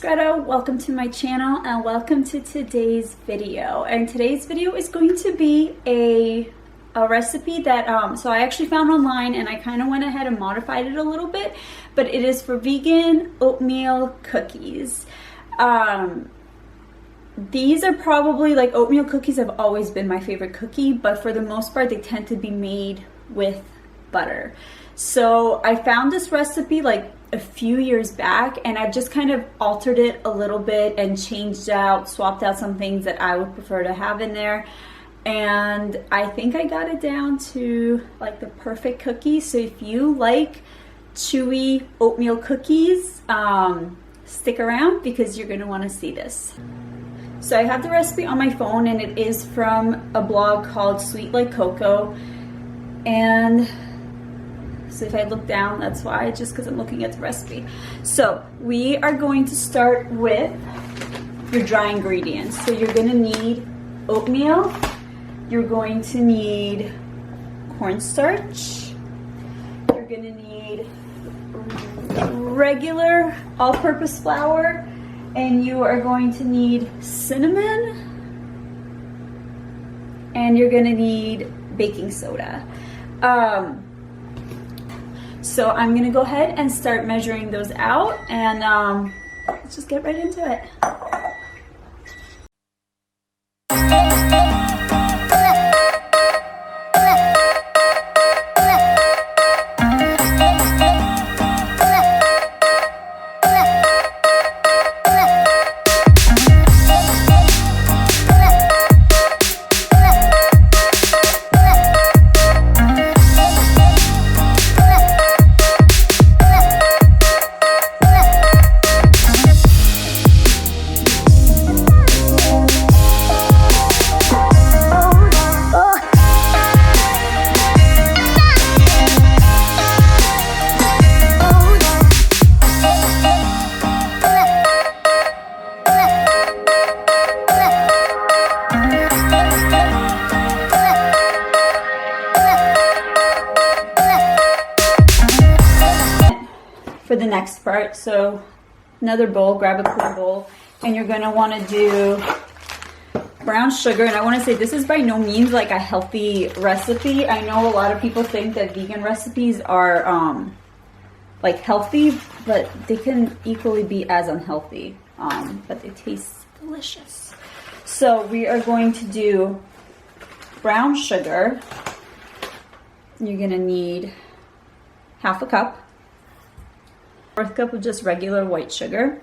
Greta, welcome to my channel and welcome to today's video. And today's video is going to be a recipe that so I actually found online, and I kind of went ahead and modified it a little bit, but it is for vegan oatmeal cookies. These are probably, like, oatmeal cookies have always been my favorite cookie, but for the most part they tend to be made with butter. So I found this recipe like a few years back, and I've just kind of altered it a little bit and swapped out some things that I would prefer to have in there. And I think I got it down to like the perfect cookie. So if you like chewy oatmeal cookies, stick around because you're gonna wanna see this. So I have the recipe on my phone, and it is from a blog called Sweet Like Cocoa. And so if I look down, that's why, just because I'm looking at the recipe. So we are going to start with your dry ingredients. So you're gonna need oatmeal, you're going to need cornstarch, you're gonna need regular all-purpose flour, and you are going to need cinnamon, and you're gonna need baking soda. So I'm gonna go ahead and start measuring those out, and let's just get right into it. For the next part, so another bowl, grab a clean bowl, and you're gonna want to do brown sugar. And I want to say this is by no means like a healthy recipe. I know a lot of people think that vegan recipes are like healthy, but they can equally be as unhealthy, but they taste delicious. So we are going to do brown sugar. You're gonna need half a cup. 1/4 cup of just regular white sugar.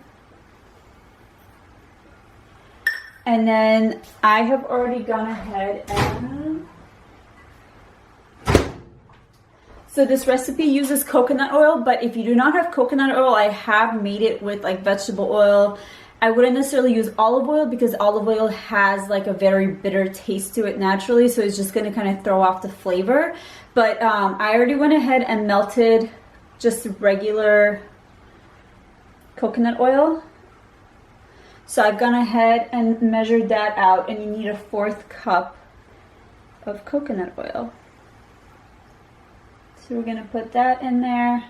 And then I have already gone ahead and... So this recipe uses coconut oil, but if you do not have coconut oil, I have made it with like vegetable oil. I wouldn't necessarily use olive oil because olive oil has like a very bitter taste to it naturally, so it's just gonna kind of throw off the flavor. But I already went ahead and melted just regular coconut oil. So I've gone ahead and measured that out, and you need 1/4 cup of coconut oil. So we're gonna put that in there.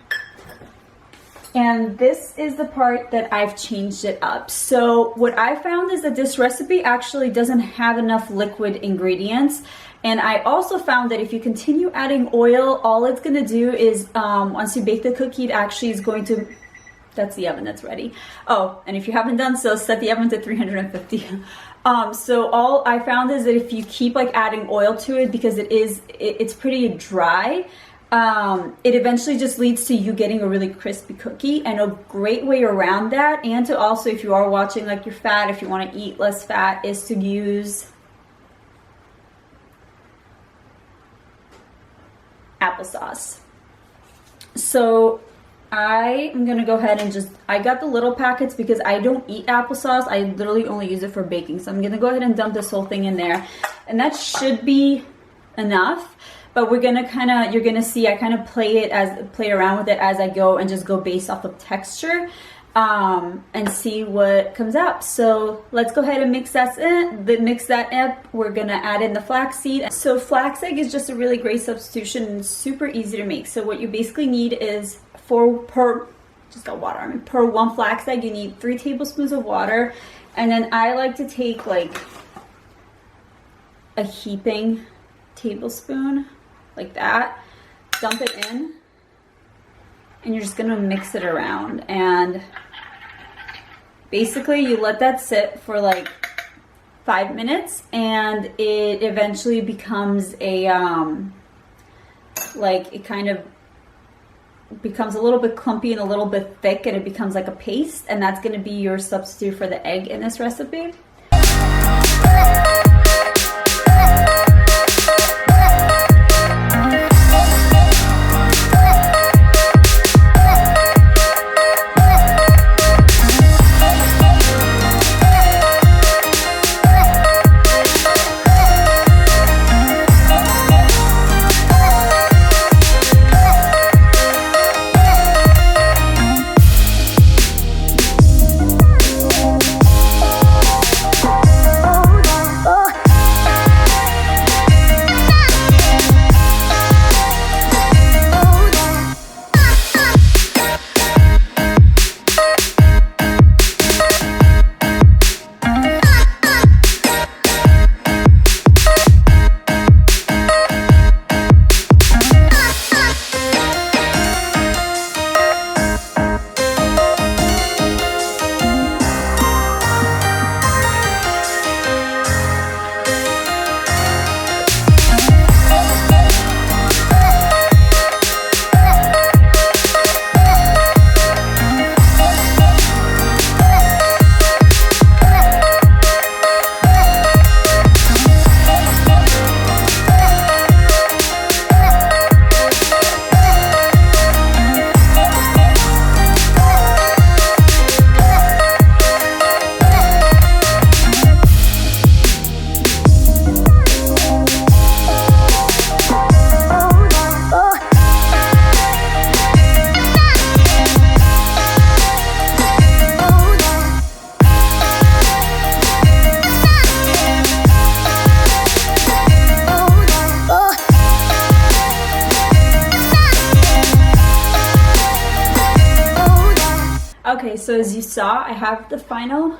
And this is the part that I've changed it up. So what I found is that this recipe actually doesn't have enough liquid ingredients. And I also found that if you continue adding oil, all it's gonna do is once you bake the cookie, it actually is going to... That's the oven that's ready. Oh, and if you haven't done so, set the oven to 350. So all I found is that if you keep like adding oil to it, because it's pretty dry, it eventually just leads to you getting a really crispy cookie. And a great way around that, and to also, if you are watching like your fat, if you want to eat less fat, is to use applesauce. So I am gonna go ahead and I got the little packets because I don't eat applesauce. I literally only use it for baking. So I'm gonna go ahead and dump this whole thing in there. And that should be enough. But we're gonna you're gonna see I kind of play around with it as I go, and just go based off of texture and see what comes out. So let's go ahead and mix that up. We're gonna add in the flaxseed. So flax egg is just a really great substitution and super easy to make. So what you basically need is just got water on me. Per 1 flax egg, you need 3 tablespoons of water. And then I like to take like a heaping tablespoon, like that, dump it in, and you're just gonna mix it around. And basically you let that sit for like 5 minutes, and it eventually becomes a, like it kind of becomes a little bit clumpy and a little bit thick, and it becomes like a paste, and that's gonna be your substitute for the egg in this recipe. Okay, so as you saw, I have the final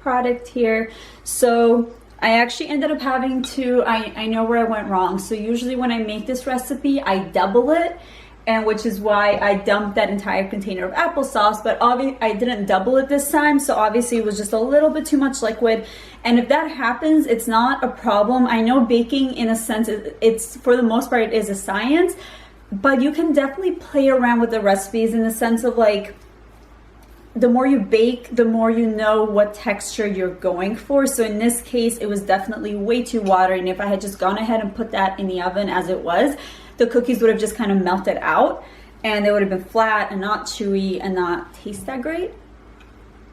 product here. So I actually ended up having to, I know where I went wrong. So usually when I make this recipe, I double it, and which is why I dumped that entire container of applesauce, but obviously I didn't double it this time, so obviously it was just a little bit too much liquid. And if that happens, it's not a problem. I know baking, in a sense, it's for the most part, it is a science, but you can definitely play around with the recipes in the sense of like, the more you bake, the more you know what texture you're going for. So in this case, it was definitely way too watery, and if I had just gone ahead and put that in the oven as it was, the cookies would have just kind of melted out, and they would have been flat and not chewy and not taste that great.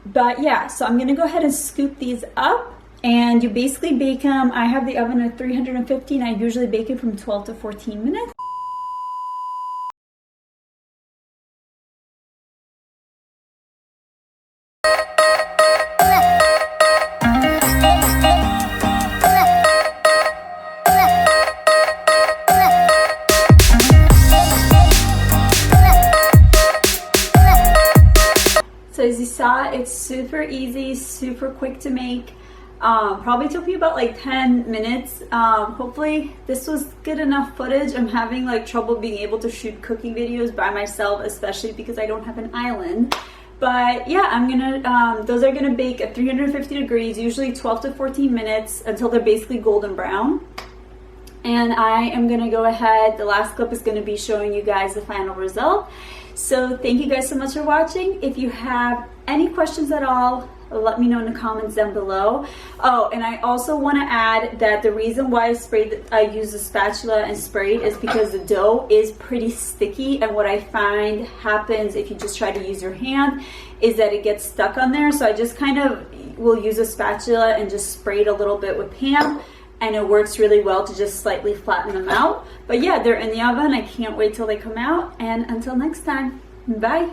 But yeah, so I'm gonna go ahead and scoop these up, and you basically bake them. I have the oven at 350, and I usually bake it from 12 to 14 minutes. So as you saw, it's super easy, super quick to make. Probably took me about like 10 minutes. Hopefully this was good enough footage. I'm having like trouble being able to shoot cooking videos by myself, especially because I don't have an island. But yeah, I'm gonna, those are gonna bake at 350 degrees, usually 12 to 14 minutes until they're basically golden brown. And I am gonna go ahead, the last clip is gonna be showing you guys the final result. So thank you guys so much for watching. If you have any questions at all, let me know in the comments down below. Oh, and I also want to add that the reason why I use a spatula and sprayed is because the dough is pretty sticky, and what I find happens if you just try to use your hand is that it gets stuck on there. So I just kind of will use a spatula and just spray it a little bit with Pam, and it works really well to just slightly flatten them out. But yeah, they're in the oven. I can't wait till they come out, and until next time, bye.